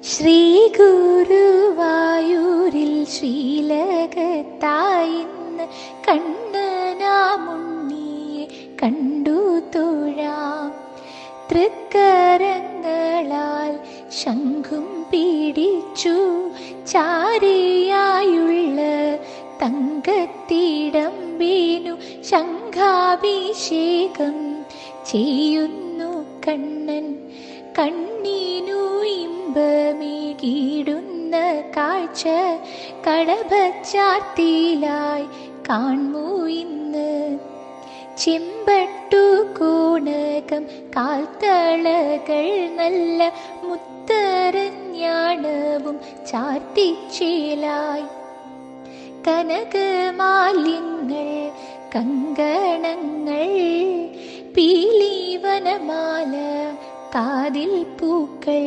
ശ്രീ ഗുരുവായൂരിൽ ശ്രീലകത്തായിന്ന് കണ്ണനാമുണ്ണിയെ കണ്ടു തൊഴാം. തൃക്കരങ്ങളാൽ ശംഖും പിടിച്ചു ചാരിയായുള്ള തങ്കത്തിടമ്പേനു ശംഖാഭിഷേകം ചെയ്യുന്നു കണ്ണൻ. കണ്ണിനു ഇമ്പമേകിടുന്ന കാഴ്ച കളഭച്ചാർത്തിലായി കാൺമൂ ഇന്ന്. ചെമ്പട്ടു കോണകം കാൽത്തളകൾ നല്ല മുത്തരഞ്ഞാണവും ചാർത്തിച്ചേലായി. കനകമാല്യങ്ങൾ കങ്കണങ്ങൾ പീലിവനമാല കാതിൽ പൂക്കൾ